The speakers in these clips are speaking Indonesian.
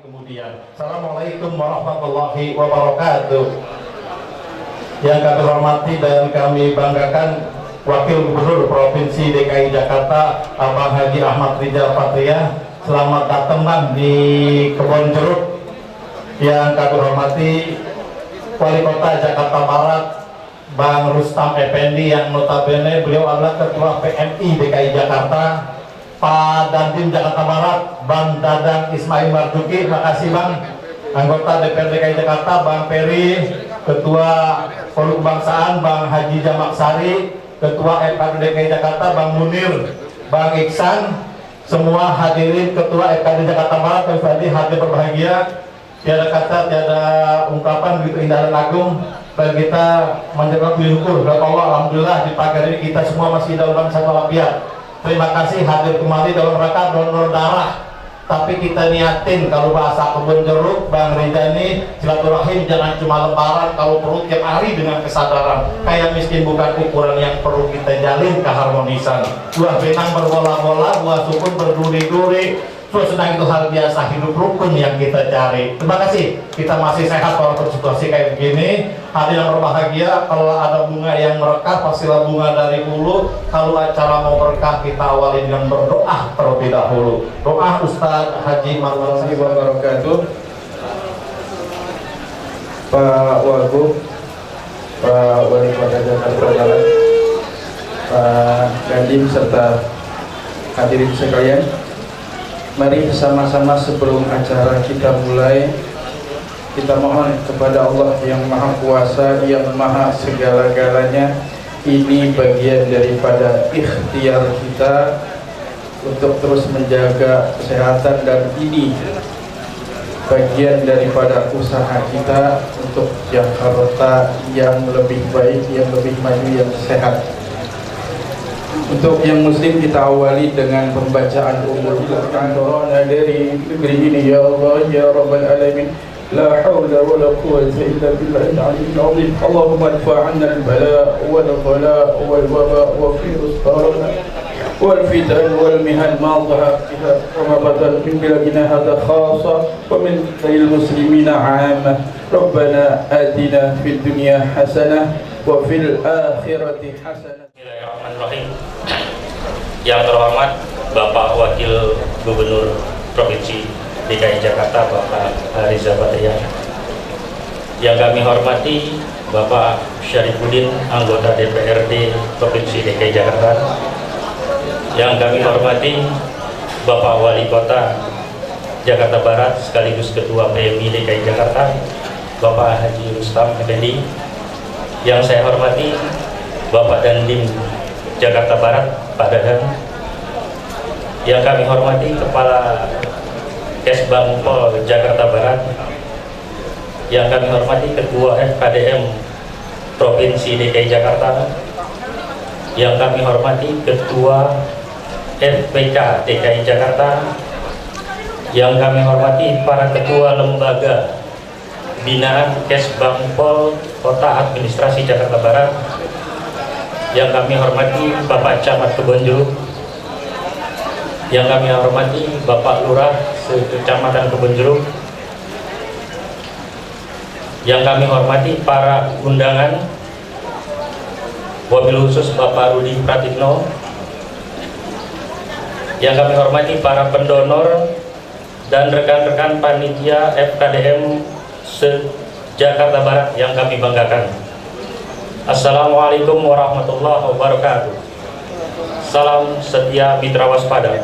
kemudian. Assalamualaikum warahmatullahi wabarakatuh. Yang kami hormati dan kami banggakan Wakil Gubernur Provinsi DKI Jakarta Abang Haji Ahmad Rizal Patria, selamat datang Bang di Kebon Jeruk. Yang kami hormati Wali Kota Jakarta Barat Bang Rustam Effendi, yang notabene beliau adalah Ketua PMI DKI Jakarta. Pak Dandim Jakarta Barat Bang Dadang Ismail Marzuki, terima kasih Bang. Anggota DPR DKI Jakarta Bang Peri, Ketua Forum Kebangsaan Bang Haji Jamak Sari, Ketua FKD DKI Jakarta Bang Munir, Bang Iksan, semua hadirin Ketua FKD Jakarta Barat tadi hadir berbahagia. Tiada kata, tiada ungkapan begitu indah dan agung, dan kita menjaga syukur kepada Allah. Alhamdulillah di pagi hari ini kita semua masih dalam satu walafiat. Terima kasih hadir kembali dalam rangka donor darah. Tapi kita niatin, kalau bahasa Kebon Jeruk Bang Ridani, silaturahim jangan cuma lebaran, kalau perlu tiap hari dengan kesadaran. Kayak miskin bukan ukuran yang perlu kita jalin keharmonisan. Buah benang berbola-bola, buah sukun berduri-duri. Senang itu hal biasa, hidup rukun yang kita cari. Terima kasih, kita masih sehat walaupun situasi kayak begini. Hadirin yang berbahagia, kalau ada bunga yang merekah pastilah bunga dari hulu. Kalau acara mau berkah kita awali dengan berdoa terlebih dahulu. Doa Ustaz Haji Marwan wabarakatuh. Pak Wagub, Pak Wali Kota Jakarta Barat, Pak Dandim serta hadirin sekalian, mari sama-sama sebelum acara kita mulai, kita mohon kepada Allah yang Maha Kuasa, yang Maha segala-galanya. Ini bagian daripada ikhtiar kita untuk terus menjaga kesehatan, dan ini bagian daripada usaha kita untuk Jakarta yang lebih baik, yang lebih maju, yang sehat. Untuk yang muslim kita awali dengan pembacaan umur kantorona dari negeri ini. Ya Allah ya Rabbal Alamin, la hawla wa la quwwata illa billahil aliyyil azim. Allahumma adfa'anna al-bala wal ghala wal waba wa virus corona wal fitan wal mihan ma dhahara fiha wa ma batan min biladina hadha khassa wa min ghairil muslimina 'amma. Rabbana atina fid dunya hasanah wa fil akhirati hasanah. Bismillahirrahmanirrahim. Yang terhormat Bapak Wakil Gubernur Provinsi DKI Jakarta Bapak Rizal Patria, yang kami hormati Bapak Syarifuddin, anggota DPRD Provinsi DKI Jakarta, yang kami hormati Bapak Wali Kota Jakarta Barat sekaligus Ketua PMI DKI Jakarta Bapak Haji Rustam Effendi, yang saya hormati Bapak Dandim Jakarta Barat Pak Dadang, yang kami hormati Kepala Kesbang Pol Jakarta Barat, yang kami hormati Ketua FKDM Provinsi DKI Jakarta, yang kami hormati Ketua FPK DKI Jakarta, yang kami hormati para Ketua Lembaga Binaan Kesbang Pol Kota Administrasi Jakarta Barat, yang kami hormati Bapak Camat Kebon Jeruk, yang kami hormati Bapak Lurah Kecamatan Kebon Jeruk, yang kami hormati para undangan, wabil khusus Bapak Rudi Pratikno, yang kami hormati para pendonor dan rekan-rekan panitia FKDM se-Jakarta Barat yang kami banggakan. Assalamualaikum warahmatullahi wabarakatuh. Salam setia mitra waspada.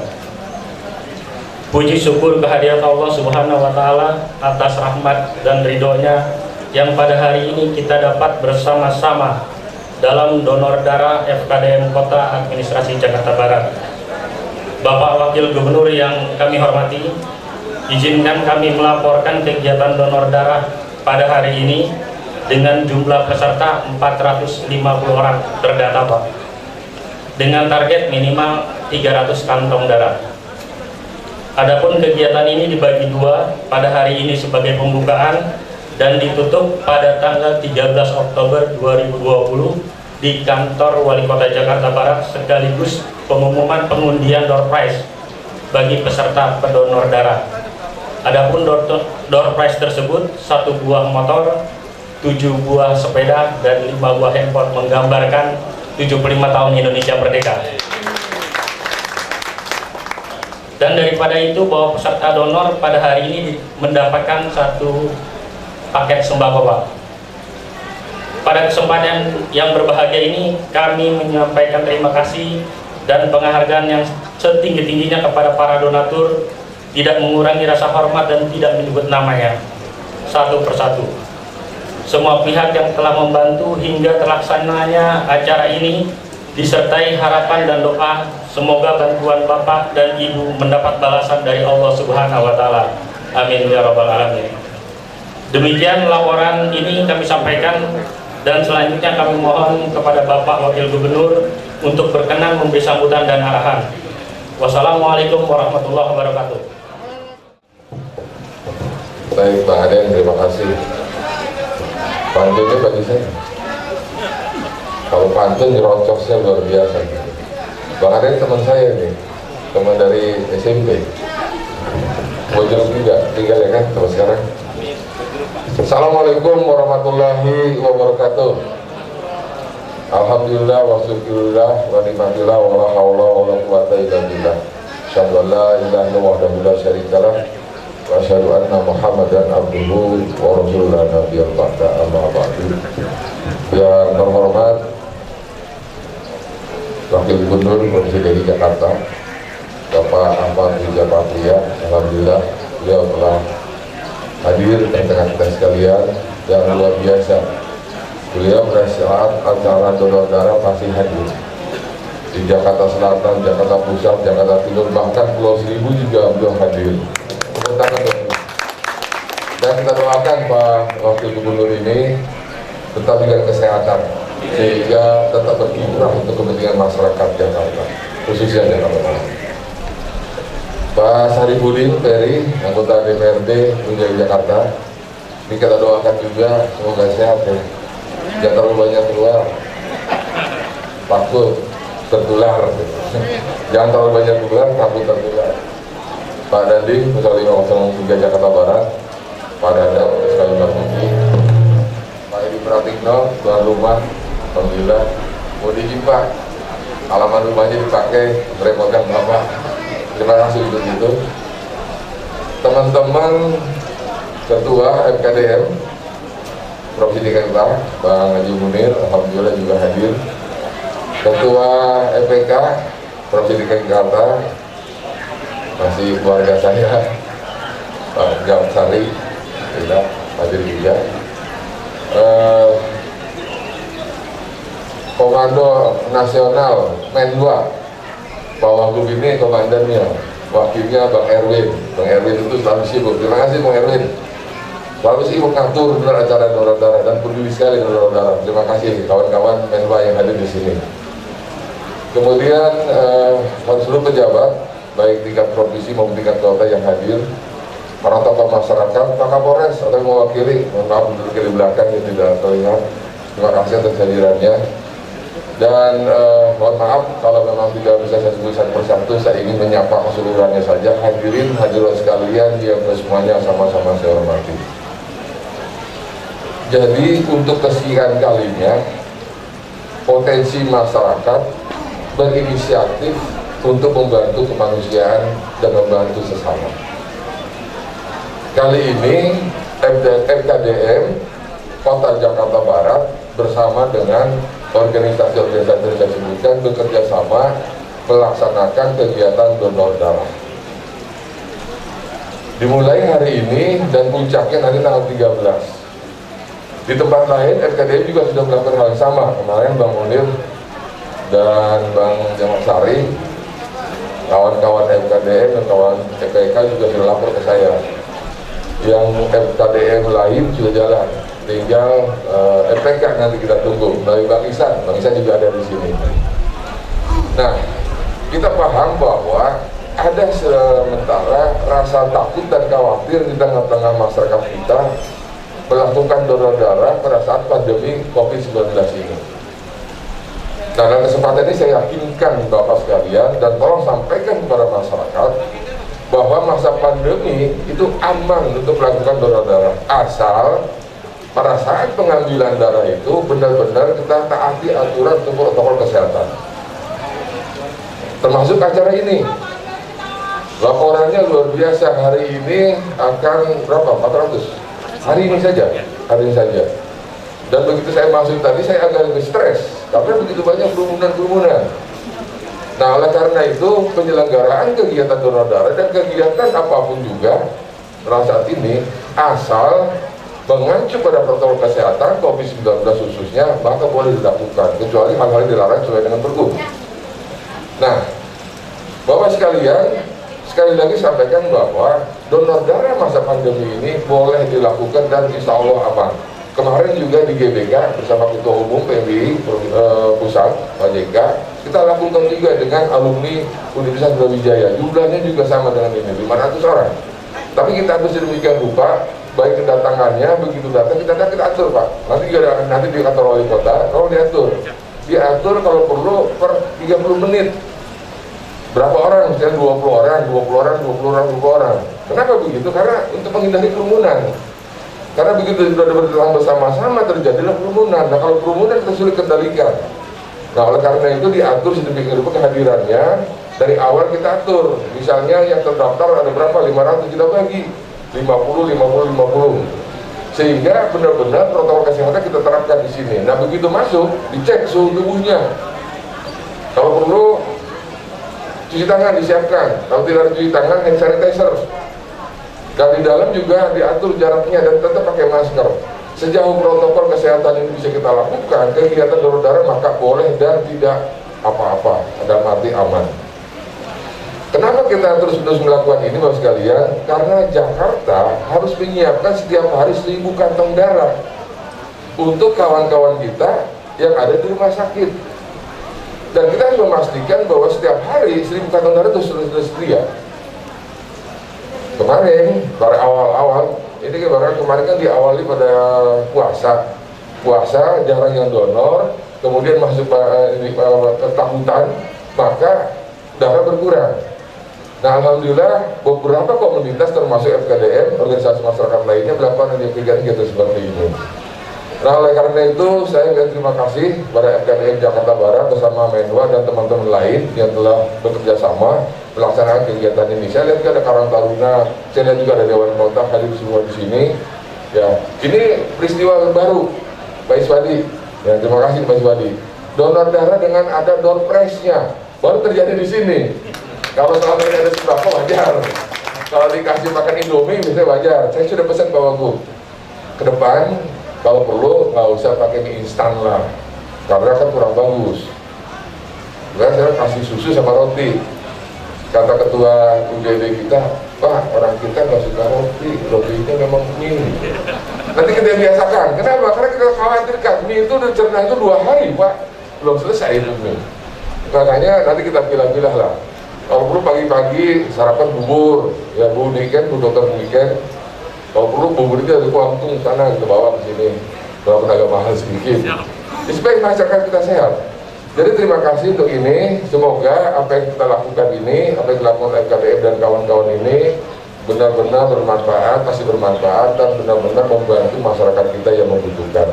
Puji syukur kehadirat Allah Subhanahu wa Ta'ala atas rahmat dan ridhonya yang pada hari ini kita dapat bersama-sama dalam donor darah FKDM Kota Administrasi Jakarta Barat. Bapak Wakil Gubernur yang kami hormati, izinkan kami melaporkan kegiatan donor darah pada hari ini dengan jumlah peserta 450 orang terdata Pak, dengan target minimal 300 kantong darah. Adapun kegiatan ini dibagi dua, pada hari ini sebagai pembukaan dan ditutup pada tanggal 13 Oktober 2020 di kantor Wali Kota Jakarta Barat, sekaligus pengumuman pengundian door prize bagi peserta pendonor darah. Adapun door prize tersebut 1 buah motor, 7 buah sepeda, dan 5 buah handphone menggambarkan 75 tahun Indonesia Merdeka. Dan daripada itu bahwa peserta donor pada hari ini mendapatkan 1 paket sembako, Pak. Pada kesempatan yang berbahagia ini kami menyampaikan terima kasih dan penghargaan yang setinggi-tingginya kepada para donatur, tidak mengurangi rasa hormat dan tidak menyebut namanya satu persatu. Semua pihak yang telah membantu hingga terlaksananya acara ini, disertai harapan dan doa semoga bantuan Bapak dan Ibu mendapat balasan dari Allah Subhanahu wa Ta'ala. Amin ya Rabbal Alamin. Demikian laporan ini kami sampaikan, dan selanjutnya kami mohon kepada Bapak Wakil Gubernur untuk berkenan memberi sambutan dan arahan. Wassalamualaikum warahmatullahi wabarakatuh. Baik Pak Aden, terima kasih. Pantunnya bagi saya, kalau pantun nyerocosnya luar biasa. Bang Aden teman saya nih, teman dari SMP. Bojol juga, tinggal ya kan, terus sekarang. Assalamualaikum warahmatullahi wabarakatuh. Alhamdulillah wa syukurillah wa ni'matillah wa la haula wa la quwwata illa billah. Asyhadu an la ilaha illallah wahdahu la syarikalah wa asyhadu anna Muhammadan abduhu wa rasuluhu la nabiyya ba'da, amma ba'du. Yang terhormat Wakil Gubernur Provinsi DKI Jakarta Bapak Ahmad Riza Patria, alhamdulillah beliau telah hadir di tengah kita sekalian, dan luar biasa beliau pada saat acara donor darah pasti hadir di Jakarta Selatan, Jakarta Pusat, Jakarta Timur, bahkan Pulau Seribu juga beliau hadir. Tepuk tangan dulu. Dan kita doakan Pak Wakil Gubernur ini tetap dengan kesehatan sehingga tetap berkiprah untuk kepentingan masyarakat Jakarta, khususnya Jakarta. Pak Sarifudin Peri, anggota DPRD Dki Jakarta, ini kita doakan juga semoga sehat ya, jangan terlalu banyak keluar, takut tertular, jangan terlalu banyak keluar, takut tertular. Pak Dading, Pusat 503 Jakarta Barat, Pak Dadang, sekali Marmuki, Pak Edi Pratikno, tuan rumah, alhamdulillah, mau diizin Pak, halaman rumahnya dipakai, merepotkan Bapak. Terima kasih untuk itu. Teman-teman Ketua FKDM Provinsi DKI Jakarta, Bang Haji Munir, alhamdulillah juga hadir. Ketua FPK Provinsi DKI Jakarta, masih keluarga saya, Pak Gamsari, tidak hadir juga. Komando Nasional Men 2, Pak Wagub ini komandannya, wakilnya Bang Erwin. Bang Erwin itu selalu sibuk. Terima kasih Bang Erwin. Selalu sibuk ngatur benar acara donor darah dan peduli sekali donor darah. Terima kasih kawan-kawan Menwa yang hadir di sini. Kemudian seluruh pejabat baik tingkat provinsi maupun tingkat kota yang hadir, para tokoh masyarakat, Pak Kapolres atau yang mewakili, mohon maaf duduk di belakang yang tidak terlihat. Terima kasih atas hadirannya. Dan mohon maaf kalau memang tidak bisa saya sebut satu persatu, saya ingin menyapa keseluruhannya saja. Hadirin sekalian yang semuanya sama-sama saya hormati. Jadi untuk kesekian kalinya potensi masyarakat berinisiatif untuk membantu kemanusiaan dan membantu sesama. Kali ini FKDM Kota Jakarta Barat bersama dengan organisasi-organisasi yang saya sebutkan bekerja sama melaksanakan kegiatan donor darah. Dimulai hari ini dan puncaknya nanti tanggal 13. Di tempat lain FKDM juga sudah melakukan hal yang sama. Kemarin Bang Munir dan Bang Jamal Sari, kawan-kawan FKDM dan kawan FPK juga sudah lapor ke saya. Yang FKDM lain sudah jalan. Tinggal FPK nanti kita tunggu dari Bang Isan juga ada di sini. Nah, kita paham bahwa ada sementara rasa takut dan khawatir di tengah-tengah masyarakat kita melakukan donor darah pada saat pandemi COVID-19 ini. Nah, dalam kesempatan ini saya yakinkan Bapak sekalian dan tolong sampaikan kepada masyarakat bahwa masa pandemi itu aman untuk melakukan donor darah, asal pada saat pengambilan darah itu benar-benar kita taati aturan untuk protokol kesehatan, termasuk acara ini. Laporannya luar biasa, hari ini akan berapa? 400 hari ini saja, dan begitu saya masuk tadi saya agak lebih stres karena begitu banyak kerumunan. Nah, oleh karena itu penyelenggaraan kegiatan donor darah dan kegiatan apapun juga saat ini asal mengacu pada protokol kesehatan COVID-19 khususnya, maka boleh dilakukan, kecuali hal-hal yang dilarang sesuai dengan Pergub. Nah, Bapak sekalian, sekali lagi sampaikan bahwa donor darah masa pandemi ini boleh dilakukan dan insya Allah aman. Kemarin juga di GBK bersama Ketua Umum PMI Pusat, Pak JK, kita lakukan juga dengan alumni Universitas Brawijaya. Jumlahnya juga sama dengan ini, 500 orang. Tapi kita atur sedemikian rupa, baik kedatangannya, begitu datang kita atur Pak. Nanti di kantor wali kota, kalau diatur kalau perlu per 30 menit. Berapa orang? Misalnya 20 orang. Kenapa begitu? Karena untuk menghindari kerumunan. Karena begitu sudah berjalan bersama-sama terjadilah kerumunan. Nah, kalau kerumunan kita sulit kendalikan. Nah, oleh karena itu diatur sedemikian rupa kehadirannya. Dari awal kita atur. Misalnya yang terdaftar ada berapa? 500 kita bagi 50. Sehingga benar-benar protokol kesehatan kita terapkan di sini. Nah, begitu masuk dicek suhu tubuhnya. Kalau perlu cuci tangan disiapkan, kalau tidak ada cuci tangan hand sanitizer, dan di dalam juga diatur jaraknya dan tetap pakai masker. Sejauh protokol kesehatan ini bisa kita lakukan, kegiatan donor darah maka boleh dan tidak apa-apa, dalam arti aman. Kenapa kita terus-menerus melakukan ini Bapak sekalian? Karena Jakarta harus menyiapkan setiap hari 1000 kantong darah untuk kawan-kawan kita yang ada di rumah sakit. Dan kita harus memastikan bahwa setiap hari 1000 kantong darah itu sudah tersedia. Kemarin, pada awal-awal, ini kemarin kan diawali pada puasa jarang yang donor, kemudian masuk ketakutan, maka darah berkurang. Nah, alhamdulillah beberapa komunitas termasuk FKDM, organisasi masyarakat lainnya melakukan kegiatan seperti ini. Nah, oleh karena itu saya terima kasih pada FKDM Jakarta Barat bersama Menwa dan teman-teman lain yang telah bekerja sama melaksanakan kegiatan ini. Saya lihat juga ada Karang Taruna, saya lihat juga ada Dewan Kota hadir semua di sini. Ya, ini peristiwa baru, Pak Iswadi. Ya, terima kasih Pak Iswadi. Donor darah dengan ada door prize-nya baru terjadi di sini. Kalau selama ini ada sembako wajar. Kalau dikasih makan Indomie bisa wajar. Saya sudah pesan Pak Wagub ke depan. Kalau perlu nggak usah pakai mie instan lah, karena kan kurang bagus. Saya kasih susu sama roti. Kata ketua UJD kita, Pak, orang kita nggak suka rotinya memang mie. Nanti kita biasakan. Kenapa? Karena kita khawatirkan mie itu dicerna itu 2 hari, Pak, belum selesai itu mie. Makanya nanti kita pilah-pilah lah. Kalau perlu pagi-pagi sarapan bubur, ya Bu Niken, Bu Dokter Niken. Kalau perlu bubur itu dari Kuangtung sana kita bawa ke sini, walaupun agak mahal sedikit. Supaya masyarakat kita sehat. Jadi terima kasih untuk ini. Semoga apa yang kita lakukan ini, apa yang dilakukan FKDM dan kawan-kawan ini benar-benar bermanfaat, pasti bermanfaat dan benar-benar membantu masyarakat kita yang membutuhkan.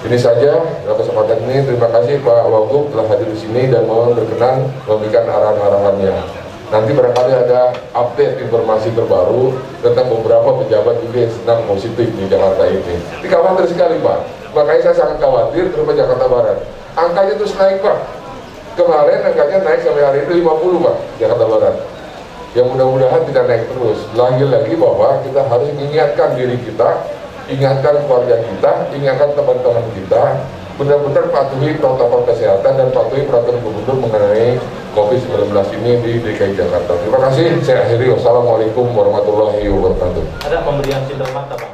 Ini saja dalam kesempatan ini. Terima kasih Pak Wagub telah hadir di sini dan mau berkenan memberikan arahan-arahannya. Nanti barangkali ada update informasi terbaru tentang beberapa pejabat juga yang sedang positif di Jakarta ini. Ini khawatir sekali Pak. Makanya saya sangat khawatir terutama Jakarta Barat. Angkanya terus naik Pak. Kemarin angkanya naik sampai hari ini 50 Pak, Jakarta Barat. Yang mudah-mudahan tidak naik terus. Lagi-lagi bahwa kita harus mengingatkan diri kita, ingatkan keluarga kita, ingatkan teman-teman kita, benar-benar patuhi protokol kesehatan dan patuhi peraturan gubernur mengenai COVID-19 ini di DKI Jakarta. Terima kasih, saya akhiri. Wassalamualaikum warahmatullahi wabarakatuh. Ada pemberian sindang mata Bang.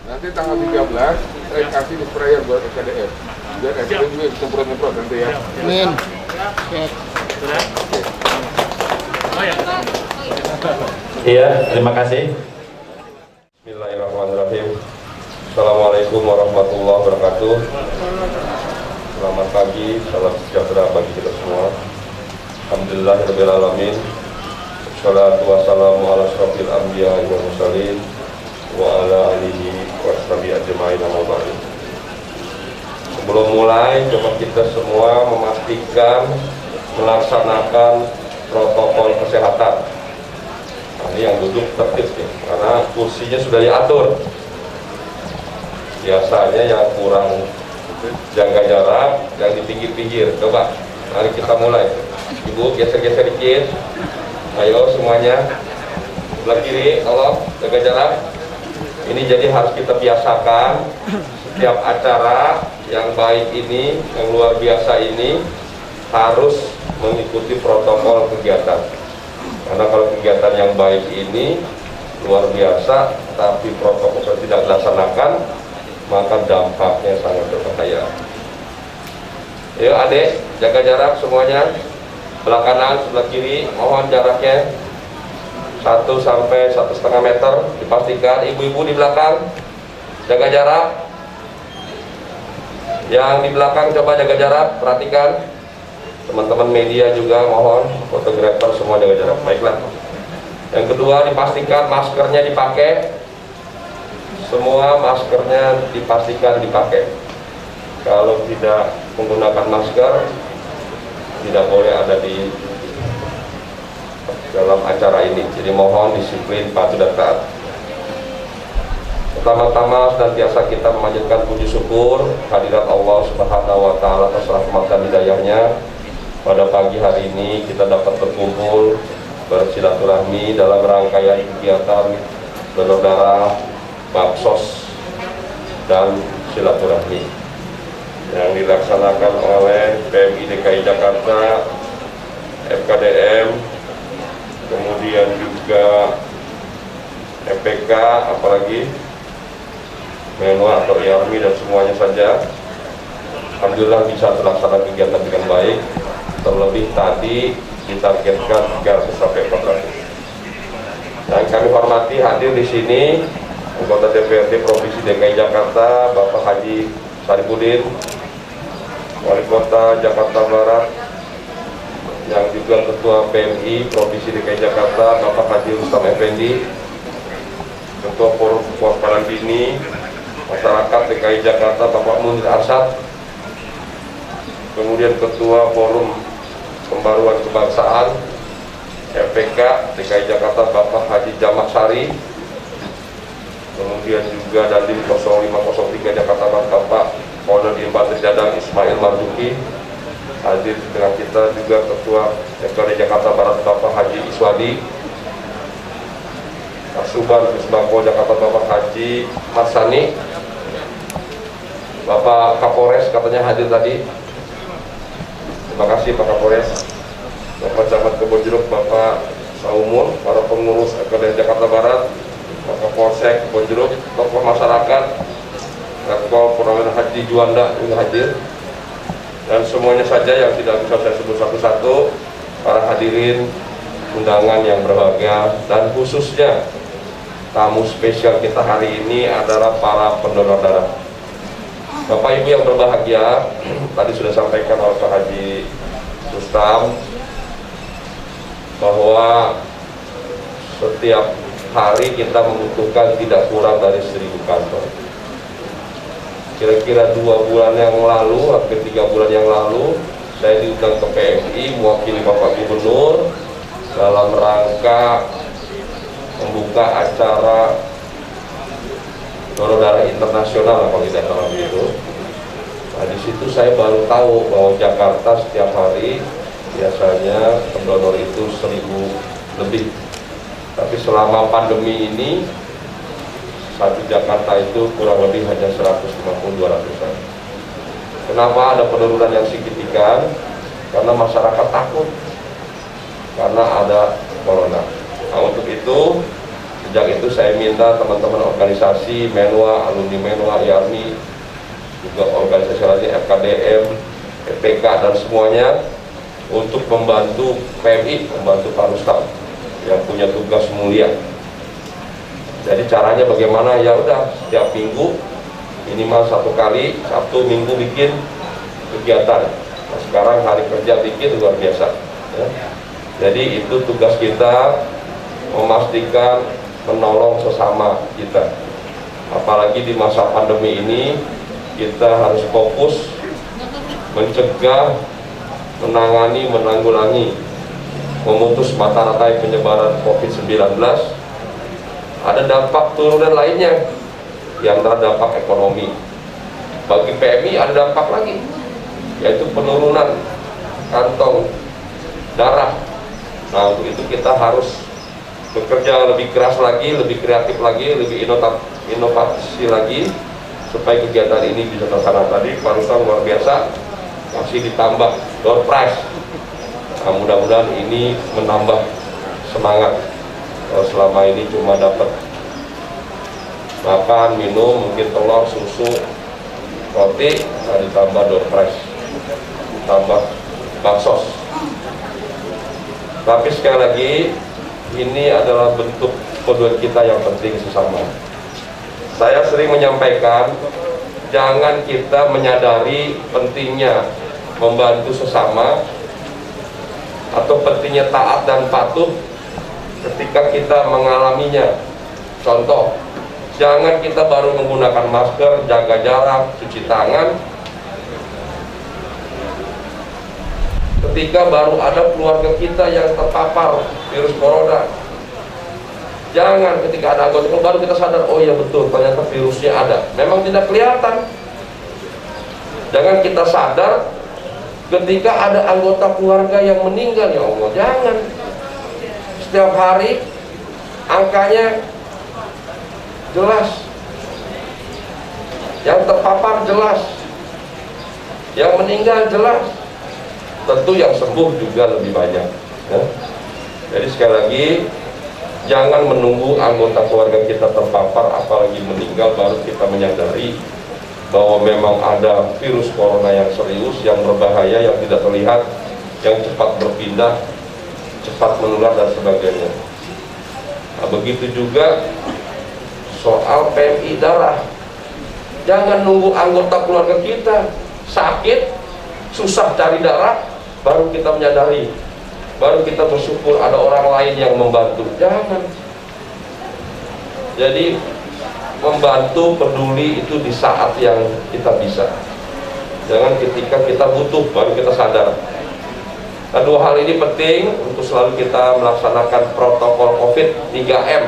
Nanti tanggal 13, saya kasih di sprayer buat FKDM. Biar FKDM juga semprot-semprot nanti ya. Amin. Iya, terima kasih. Bismillahirrahmanirrahim. Assalamualaikum warahmatullahi wabarakatuh. Selamat pagi, salam sejahtera bagi kita semua. Alhamdulillahirabbil alamin. Salatu wassalamu ala asyrafil anbiya wal mursalin wa ala alihi wa sahbihi ajma'in amma ba'du. Sebelum mulai, coba kita semua memastikan melaksanakan protokol kesehatan. Nah, ini yang duduk tertib nih, karena kursinya sudah diatur. Biasanya yang kurang jaga jarak yang di pinggir-pinggir. Coba, mari kita mulai. Ibu geser-geser dikit. Ayo semuanya, sebelah kiri, tolong jaga jarak. Ini jadi harus kita biasakan. Setiap acara yang baik ini, yang luar biasa ini harus mengikuti protokol kegiatan. Karena kalau kegiatan yang baik ini luar biasa, tapi protokol tidak dilaksanakan, maka dampaknya sangat berbahaya. Yuk adik, jaga jarak semuanya. Sebelah kanan, sebelah kiri, mohon jaraknya 1 sampai 1,5 meter. Dipastikan. Ibu-ibu di belakang jaga jarak. Yang di belakang coba jaga jarak, perhatikan. Teman-teman media juga mohon, fotografer semua jaga jarak. Baiklah. Yang kedua, dipastikan maskernya dipakai. Semua maskernya dipastikan dipakai. Kalau tidak menggunakan masker, tidak boleh ada di dalam acara ini. Jadi mohon disiplin, patuh dan taat. Pertama-tama senantiasa kita memanjatkan puji syukur hadirat Allah Subhanahu wa taala atas rahmat dan hidayahnya. Pada pagi hari ini kita dapat berkumpul bersilaturahmi dalam rangkaian kegiatan donor darah, baksos dan silaturahmi yang dilaksanakan oleh PMI DKI Jakarta, FKDM, kemudian juga FPK, apalagi Menwa atau IARMI dan semuanya saja. Alhamdulillah bisa terlaksana kegiatan dengan baik. Terlebih tadi ditargetkan 300 sampai 400. Dan kami hormati hadir di sini anggota DPRD Provinsi DKI Jakarta Bapak Haji Saripudin, Wali Kota Jakarta Barat, yang juga Ketua PMI Provinsi DKI Jakarta Bapak Haji Rustam Effendi, Ketua Forum Kewarganegaraan Dini Masyarakat DKI Jakarta Bapak Munir Arsyad, kemudian Ketua Forum Pembaruan Kebangsaan FPK DKI Jakarta Bapak Haji Jamak Sari, kemudian juga Dandim 0503 Jakarta Barat Bapak Kolonel Infanteri Jadang Ismail Marzuki. Hadir dengan kita juga Ketua DPRD Jakarta Barat Bapak Haji Iswadi, Kasuban Sembako Jakarta Bapak Haji Marsani, Bapak Kapolres katanya hadir tadi. Terima kasih Pak Kapolres. Bapak Camat Kebonjeruk, Bapak Saumur, para pengurus FKDM Jakarta Barat, Bapak Polsek Kebonjeruk, tokoh masyarakat, Ketua Purnawirawan Haji Juanda juga hadir, dan semuanya saja yang tidak bisa saya sebut satu-satu, para hadirin undangan yang berbahagia, dan khususnya tamu spesial kita hari ini adalah para pendonor darah. Bapak Ibu yang berbahagia, tadi sudah sampaikan oleh Pak Haji Rustam bahwa setiap hari kita membutuhkan tidak kurang dari 1.000 kantong. Kira-kira 2 bulan yang lalu, hampir 3 bulan yang lalu, saya diundang ke PMI mewakili Bapak Gubernur dalam rangka membuka acara donor darah internasional, kalau tidak salah begitu. Nah, di situ saya baru tahu bahwa Jakarta setiap hari biasanya pendonor itu 1.000 lebih. Tapi selama pandemi ini satu Jakarta itu kurang lebih hanya 150-200an. Kenapa ada penurunan yang signifikan? Karena masyarakat takut karena ada corona. Nah, untuk itu sejak itu saya minta teman-teman organisasi Menwa, alumni Menwa, IARMI, juga organisasi lainnya FKDM, FPK dan semuanya untuk membantu PMI, membantu Pak Rustam yang punya tugas mulia. Jadi caranya bagaimana? Ya udah setiap minggu minimal 1 kali, Sabtu Minggu bikin kegiatan. Nah, sekarang hari kerja bikin luar biasa. Ya. Jadi itu tugas kita memastikan menolong sesama kita. Apalagi di masa pandemi ini, kita harus fokus mencegah, menanggulangi, memutus mata rantai penyebaran COVID-19. Ada dampak turunan lainnya, yang dampak ekonomi. Bagi PMI ada dampak lagi, yaitu penurunan kantong darah. Nah, untuk itu kita harus bekerja lebih keras lagi, lebih kreatif lagi, lebih inovasi lagi, supaya kegiatan ini bisa terlaksana. Tadi parutan luar biasa, masih ditambah door prize. Nah, mudah-mudahan ini menambah semangat. Kalau selama ini cuma dapat makan, minum, mungkin telur, susu, roti, nah ditambah door prize, tambah baksos. Tapi sekali lagi, ini adalah bentuk peduli kita yang penting sesama. Saya sering menyampaikan, jangan kita menyadari pentingnya membantu sesama atau pentingnya taat dan patuh ketika kita mengalaminya. Contoh, jangan kita baru menggunakan masker, jaga jarak, cuci tangan ketika baru ada keluarga kita yang terpapar virus corona. Jangan ketika ada anggota baru kita sadar, oh iya betul, ternyata virusnya ada. Memang tidak kelihatan. Jangan kita sadar ketika ada anggota keluarga yang meninggal, ya Allah, jangan. Setiap hari angkanya jelas, yang terpapar jelas, yang meninggal jelas, tentu yang sembuh juga lebih banyak ya. Jadi sekali lagi, jangan menunggu anggota keluarga kita terpapar apalagi meninggal baru kita menyadari bahwa memang ada virus corona yang serius, yang berbahaya, yang tidak terlihat, yang cepat berpindah, cepat menular dan sebagainya. Nah, begitu juga soal PMI darah. Jangan nunggu anggota keluarga kita sakit, susah cari darah, baru kita menyadari, baru kita bersyukur ada orang lain yang membantu. Jangan. Jadi membantu, peduli itu di saat yang kita bisa. Jangan ketika kita butuh baru kita sadar. Nah, dua hal ini penting untuk selalu kita melaksanakan protokol COVID 3M.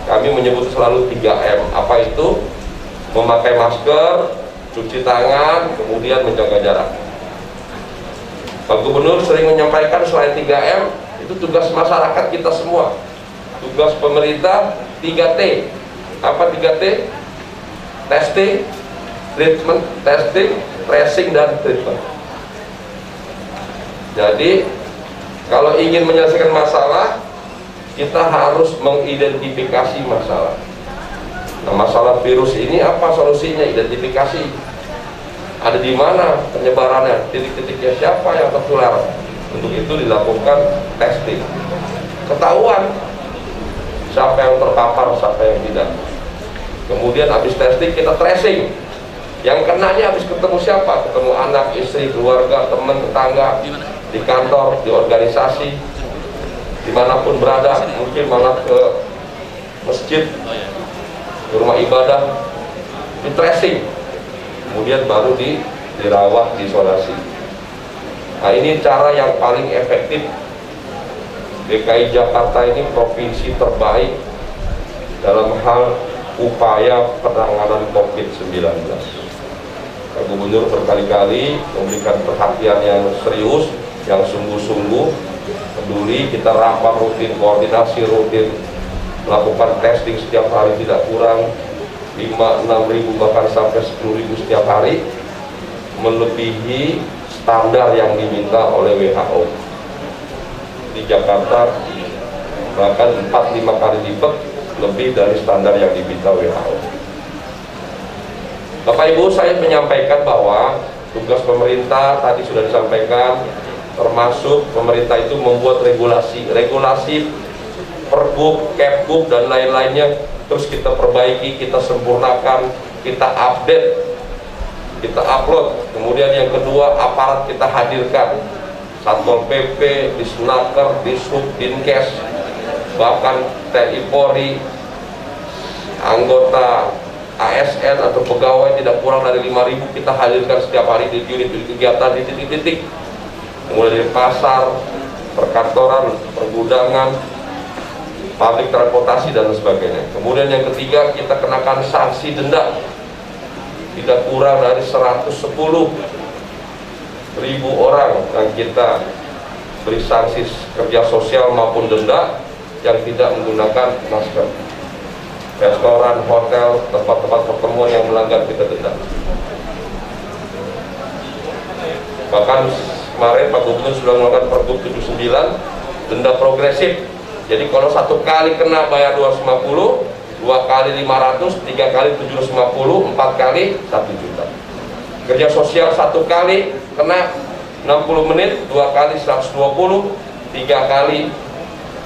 Kami menyebut selalu 3M. Apa itu? Memakai masker, cuci tangan, kemudian menjaga jarak. Pak Gubernur sering menyampaikan selain 3M, itu tugas masyarakat kita semua. Tugas pemerintah 3T. Apa 3T? Testing, treatment, testing, tracing, dan treatment. Jadi, kalau ingin menyelesaikan masalah, kita harus mengidentifikasi masalah. Nah, masalah virus ini apa solusinya? Identifikasi. Ada di mana penyebarannya, titik-titiknya, siapa yang tertular. Untuk itu dilakukan testing. Ketahuan siapa yang terpapar, siapa yang tidak. Kemudian habis testing kita tracing. Yang kenanya habis ketemu siapa? Ketemu anak, istri, keluarga, teman, tetangga, di kantor, di organisasi, dimanapun berada, mungkin malah ke masjid, ke rumah ibadah, di tracing, kemudian baru dirawat, diisolasi. Nah, ini cara yang paling efektif. DKI Jakarta ini provinsi terbaik dalam hal upaya penanganan COVID-19. Pak Gubernur berkali-kali memberikan perhatian yang serius, yang sungguh-sungguh peduli. Kita rapat rutin, koordinasi rutin, melakukan testing setiap hari tidak kurang 5-6 ribu bahkan sampai 10 ribu setiap hari, melebihi standar yang diminta oleh WHO. Di Jakarta bahkan 4-5 kali lipat lebih dari standar yang diminta WHO. Bapak Ibu, saya menyampaikan bahwa tugas pemerintah tadi sudah disampaikan, termasuk pemerintah itu membuat regulasi Pergub, Kepgub, dan lain-lainnya. Terus kita perbaiki, kita sempurnakan, kita update, kita upload. Kemudian yang kedua, aparat kita hadirkan, Satpol PP, Disnaker, Dishub, Dinkes, bahkan TNI Polri, anggota ASN atau pegawai tidak kurang dari 5.000 kita hadirkan setiap hari di unit kegiatan di titik-titik, mulai dari pasar, perkantoran, pergudangan, publik transportasi dan sebagainya. Kemudian yang ketiga, kita kenakan sanksi denda tidak kurang dari 110.000 orang yang kita beri sanksi kerja sosial maupun denda yang tidak menggunakan masker. Restoran, hotel, tempat-tempat pertemuan yang melanggar kita denda. Bahkan kemarin Pak Gubernur sudah melakukan Pergub 79 denda progresif. Jadi kalau satu kali kena bayar 250, 2 kali 500, 3 kali 750, 4 kali 1 juta. Kerja sosial satu kali kena 60 menit, 2 kali 120, 3 kali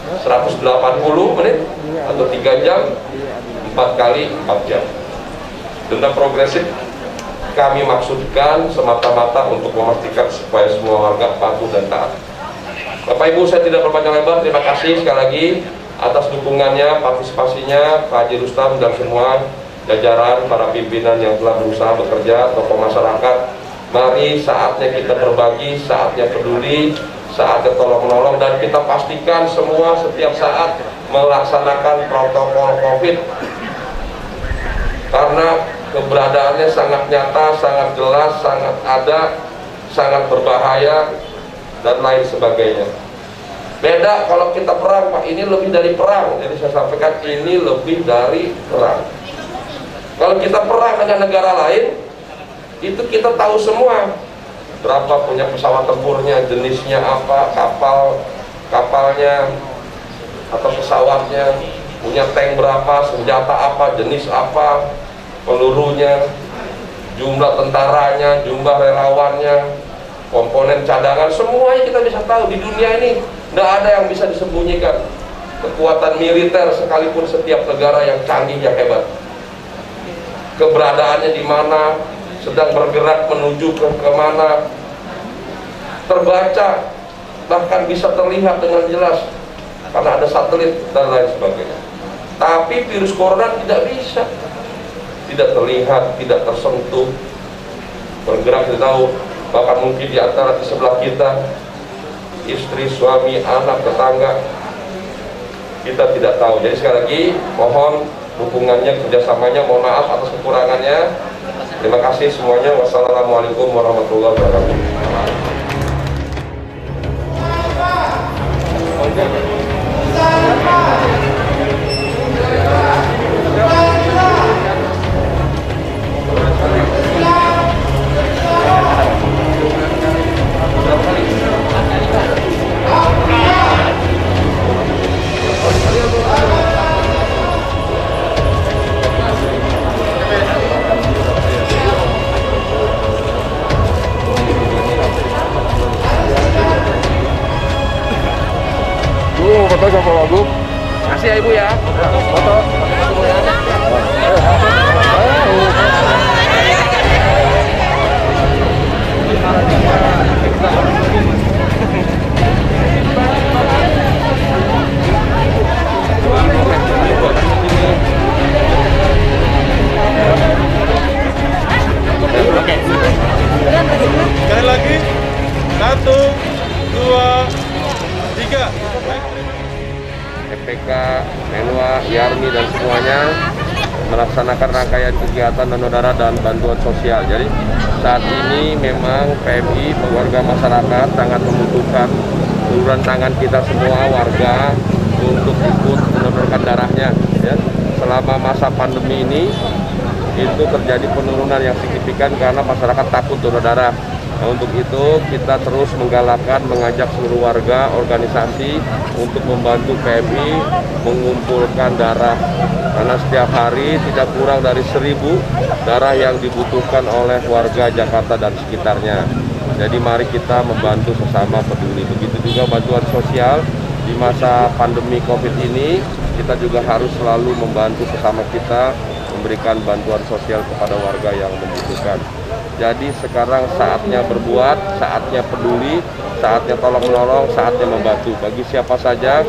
180 menit atau 3 jam, 4 kali 4 jam. Denda progresif kami maksudkan semata-mata untuk memastikan supaya semua warga patuh dan taat. Bapak Ibu, saya tidak berpanjang lebar, terima kasih sekali lagi atas dukungannya, partisipasinya, Pak Haji Rustam dan semua jajaran para pimpinan yang telah berusaha bekerja, tokoh masyarakat. Mari saatnya kita berbagi, saatnya peduli, saatnya tolong-menolong, dan kita pastikan semua setiap saat melaksanakan protokol COVID karena keberadaannya sangat nyata, sangat jelas, sangat ada, sangat berbahaya dan lain sebagainya. Beda kalau kita perang, Pak, ini lebih dari perang. Jadi saya sampaikan ini lebih dari perang. Kalau kita perang dengan negara lain, itu kita tahu semua berapa punya pesawat tempurnya, jenisnya apa, kapalnya atau pesawatnya, punya tank berapa, senjata apa, jenis apa, pelurunya, jumlah tentaranya, jumlah relawannya, komponen cadangan, semuanya kita bisa tahu. Di dunia ini tidak ada yang bisa disembunyikan kekuatan militer sekalipun setiap negara yang canggih, yang hebat, keberadaannya di mana, sedang bergerak menuju ke kemana, terbaca, bahkan bisa terlihat dengan jelas karena ada satelit dan lain sebagainya. Tapi virus corona tidak bisa, tidak terlihat, tidak tersentuh, bergerak tidak tahu, bahkan mungkin di antara di sebelah kita, istri, suami, anak, tetangga, kita tidak tahu. Jadi sekali lagi mohon dukungannya, kerjasamanya, mohon maaf atas kekurangannya. Terima kasih semuanya. Wassalamualaikum warahmatullahi wabarakatuh. Foto sama Wagub. Kasih ya Ibu ya. Foto. Sekali lagi, 1, 2, 3. FPK, Menwa, Yarmi dan semuanya melaksanakan rangkaian kegiatan donor darah dan bantuan sosial. Jadi saat ini memang PMI, warga masyarakat sangat membutuhkan uluran tangan kita semua warga untuk ikut mendonorkan darahnya. Ya. Selama masa pandemi ini itu terjadi penurunan yang signifikan karena masyarakat takut donor darah. Nah, untuk itu kita terus menggalakkan, mengajak seluruh warga, organisasi untuk membantu PMI mengumpulkan darah. Karena setiap hari tidak kurang dari 1.000 darah yang dibutuhkan oleh warga Jakarta dan sekitarnya. Jadi mari kita membantu sesama peduli. Begitu juga bantuan sosial di masa pandemi COVID ini, kita juga harus selalu membantu sesama kita, memberikan bantuan sosial kepada warga yang membutuhkan. Jadi sekarang saatnya berbuat, saatnya peduli, saatnya tolong menolong, saatnya membantu. Bagi siapa saja,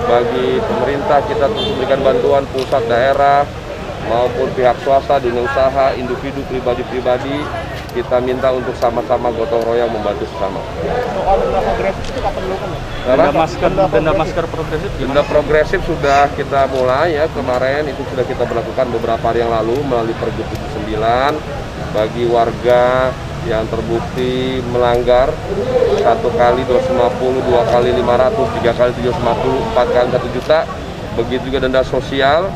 bagi pemerintah kita terus memberikan bantuan, pusat, daerah, maupun pihak swasta, dunia usaha, individu, pribadi-pribadi, kita minta untuk sama-sama gotong royong membantu sesama. Denda masker progresif Denda progresif sudah kita mulai ya, kemarin itu sudah kita berlakukan beberapa hari yang lalu melalui Pergub 79 bagi warga yang terbukti melanggar 1 kali 250, 2 kali 500, 3 kali 750, 4 kali 1 juta. Begitu juga denda sosial,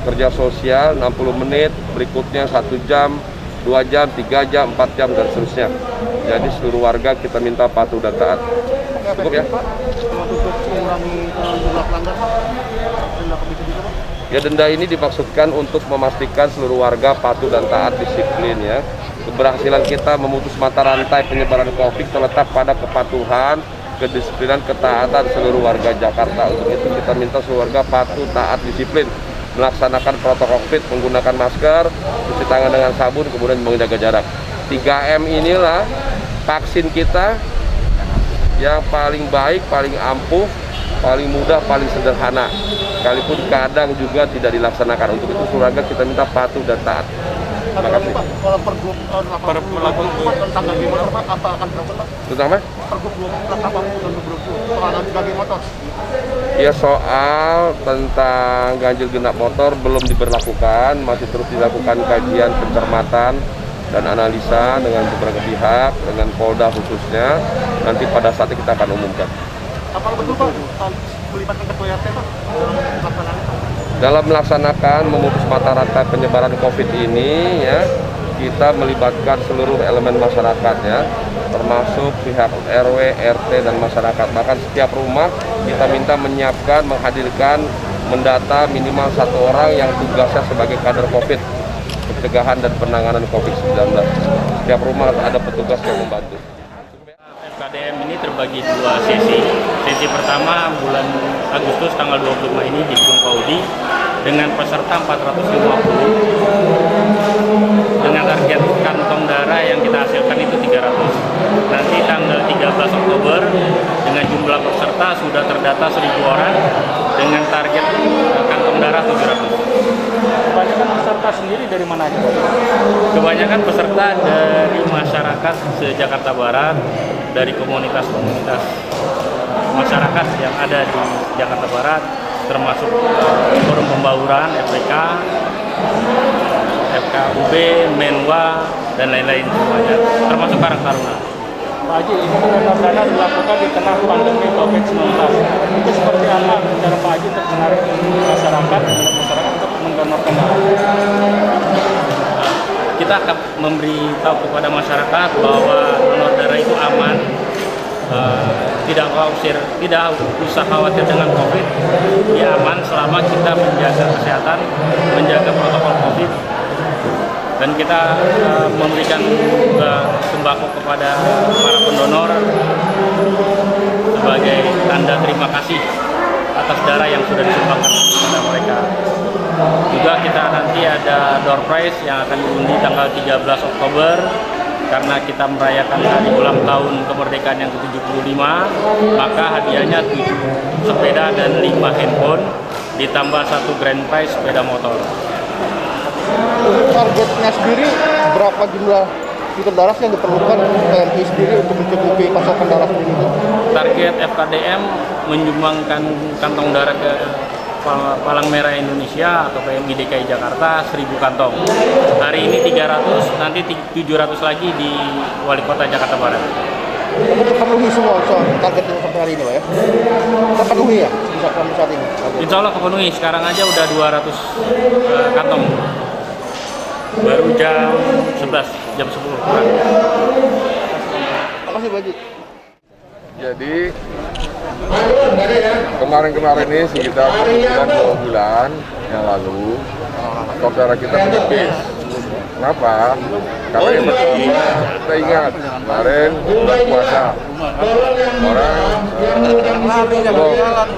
kerja sosial 60 menit, berikutnya 1 jam, 2 jam, 3 jam, 4 jam, dan seterusnya. Jadi seluruh warga kita minta patuh dan taat. Cukup ya? Ya, denda ini dimaksudkan untuk memastikan seluruh warga patuh dan taat, disiplin ya. Keberhasilan kita memutus mata rantai penyebaran COVID terletak pada kepatuhan, kedisiplinan, ketaatan seluruh warga Jakarta. Untuk itu kita minta seluruh warga patuh, taat, disiplin, melaksanakan protokol COVID, menggunakan masker, cuci tangan dengan sabun, kemudian menjaga jarak. 3M inilah vaksin kita yang paling baik, paling ampuh, paling mudah, paling sederhana. Sekalipun kadang juga tidak dilaksanakan. Untuk itu seluruh warga kita minta patuh dan taat. Terima kasih. Kalau Pergub tentang gagi motor apa akan dilakukan? Tentang apa? Pergub 24 apa soal gagi motor? Ya, soal tentang ganjil genap motor belum diberlakukan, masih terus dilakukan kajian pencermatan dan analisa dengan beberapa pihak, dengan Polda khususnya. Nanti pada saatnya kita akan umumkan. Apakah betul Pak melibatkan ketua RT Pak dalam melaksanakan memutus mata rantai penyebaran COVID ini ya, kita melibatkan seluruh elemen masyarakat ya, termasuk pihak RW, RT, dan masyarakat. Bahkan setiap rumah kita minta menyiapkan, menghadirkan, mendata minimal 1 orang yang tugasnya sebagai kader COVID, pencegahan dan penanganan COVID-19. Setiap rumah ada petugas yang membantu. FKDM ini terbagi 2 sesi. Sesi pertama bulan Agustus tanggal 25 ini di Gedung Paudi dengan peserta 450 dengan target kantong darah yang kita hasilkan itu 300. Nanti tanggal 13 Oktober dengan jumlah peserta sudah terdata 1.000 orang dengan target kantong darah 700. Kebanyakan peserta sendiri dari mana aja? Kebanyakan peserta dari masyarakat se-Jakarta Barat, dari komunitas-komunitas masyarakat yang ada di Jakarta Barat, termasuk Forum Pembauran, FPK, FKUB, Menwa, dan lain-lain semuanya, termasuk Karang Taruna. Pak Haji, ini dana dilakukan di tengah pandemi COVID-19. Itu seperti apa cara Pak Haji untuk menarik masyarakat untuk mendonorkan darah? Kita akan memberitahu kepada masyarakat bahwa donor darah itu aman, tidak usah khawatir dengan COVID, dia aman selama kita menjaga kesehatan, menjaga protokol COVID, dan kita memberikan sembako kepada para pendonor sebagai tanda terima kasih atas darah yang sudah disumbangkan kepada mereka. Juga kita nanti ada door prize yang akan diundi tanggal 13 Oktober karena kita merayakan hari ulang tahun kemerdekaan yang ke-75, maka hadiahnya 7 sepeda dan 5 handphone ditambah 1 grand prize sepeda motor. Targetnya sendiri berapa jumlah liter darah yang diperlukan TNI sendiri untuk mencukupi pasokan darah sendiri? Target FKDM menyumbangkan kantong darah ke Palang Merah Indonesia atau PMI DKI Jakarta 1.000 kantong. Hari ini 300, nanti 700 lagi di Wali Kota Jakarta Barat. Untuk terpenuhi semua target yang sampai hari ini Pak ya? Terpenuhi ya sampai saat ini? Insya Allah kepenuhi, sekarang aja udah 200 kantong. Baru jam 11, jam 10 kurang. Makasih Pak Haji. Jadi kemarin ini sekitar 2 bulan yang lalu saudara kita menipis. Kenapa? Karena yang pertama kita ingat kemarin bulan puasa orang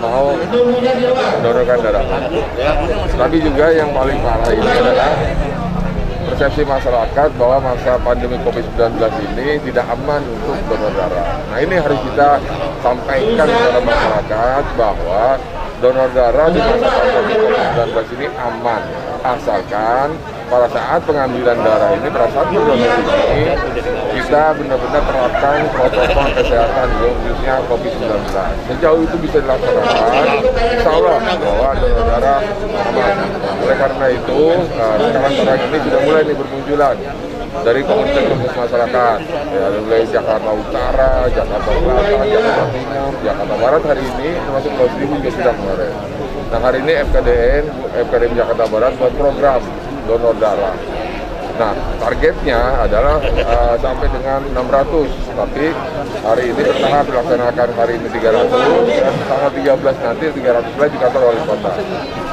mau mendonorkan darah. Tapi juga yang paling parah ini adalah persepsi masyarakat bahwa masa pandemi COVID-19 ini tidak aman untuk donor darah. Nah, ini harus kita sampaikan kepada masyarakat bahwa donor darah di masa pandemi COVID-19 ini aman, asalkan pada saat pengambilan darah ini, pada saat berdonor ini, kita benar-benar terapkan protokol kesehatan, khususnya COVID-19. Sejauh itu bisa dilaksanakan, insya Allah bahwa donor darah aman. Oleh karena itu, sekarang ini sudah mulai bermunculan dari komunitas masyarakat, ya, mulai Jakarta Utara, Jakarta Selatan, Jakarta Timur, Jakarta Barat hari ini, termasuk Pulau Seribu juga sudah kemarin. Nah, hari ini FKDM Jakarta Barat buat program donor darah. Nah, targetnya adalah sampai dengan 600, tapi hari ini bertahap dilaksanakan, hari ini 300, dan tanggal 13 nanti 300 lagi di kantor wali kota.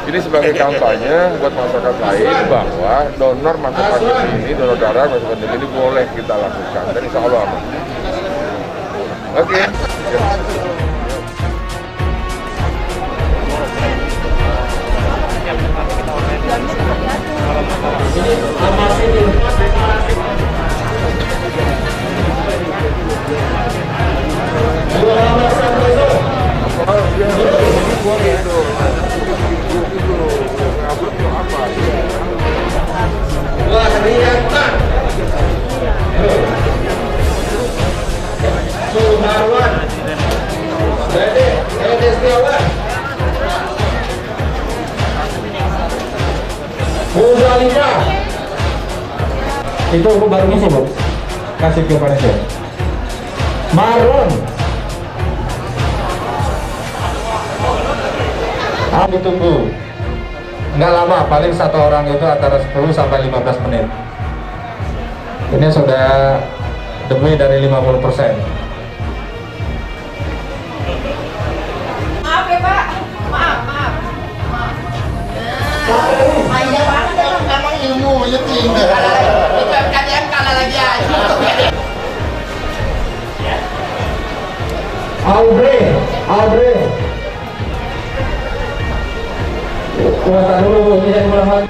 Ini sebagai kampanye buat masyarakat lain bahwa donor masa pandemi ini, donor darah masa pandemi ini boleh kita lakukan, dan insya Allah aman. Oke. Suharwan, Dede Setiawan, Muzalifah. Itu aku baru ngisi, Bos. Kasih ke panitia. Marlon. Ditunggu. Nggak lama, paling satu orang itu antara 10 sampai 15 menit. Ini sudah lebih dari 50%. Maaf ya Pak, maaf. Panjang banget ya Bang, emang ilmunya tinggi. Itu kalian kalah lagi aja. Audrey. Kuasa dulu, ini yang ulang lagi.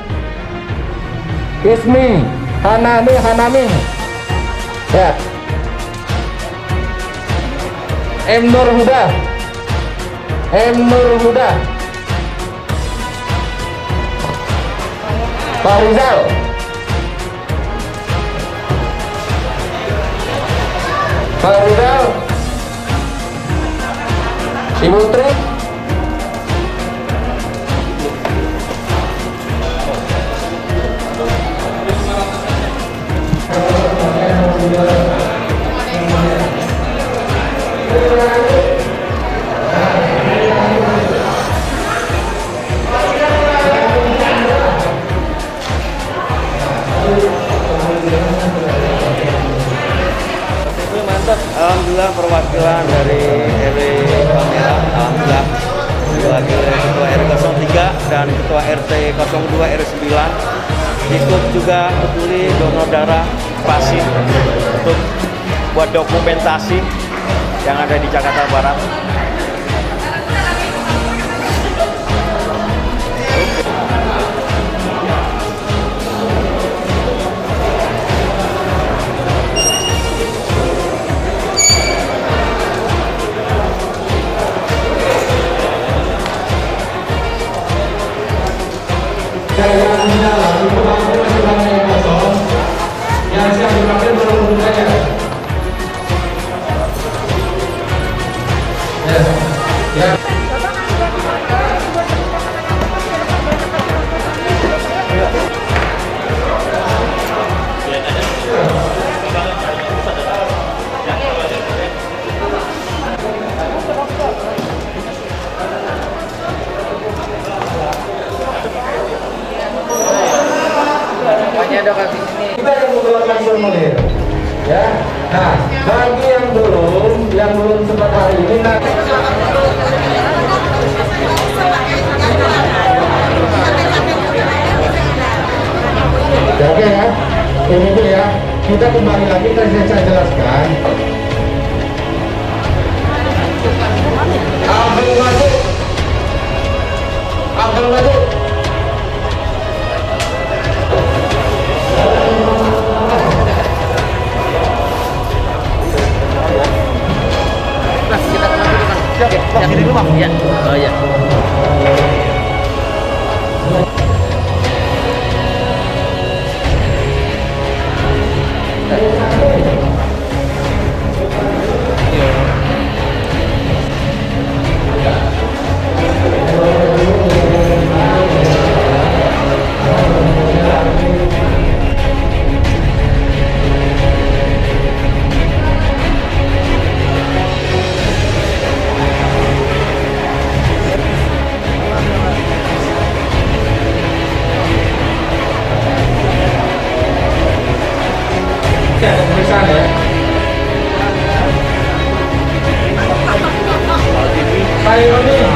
Ismi, Hanami. Ya. M Nur Huda. Pak Rizal. Ibu Tri. Alhamdulillah perwakilan dari RW Palmerah, alhamdulillah diwakili Ketua RW 03 dan Ketua RT 02 RW 9 ikut juga peduli donor darah pasif untuk buat dokumentasi yang ada di Jakarta Barat. Yang siap dipakai belum saja. Ya. Ada kaki sini. Kita akan mengeluarkan formulir, ya. Nah, bagi yang belum sempat hari ini, oke ya. Ini tuh ya. Kita kembali lagi tadi saya jelaskan. Abdul Majid. Ya, oh ya. Ada pemeriksaan ya. Saya ini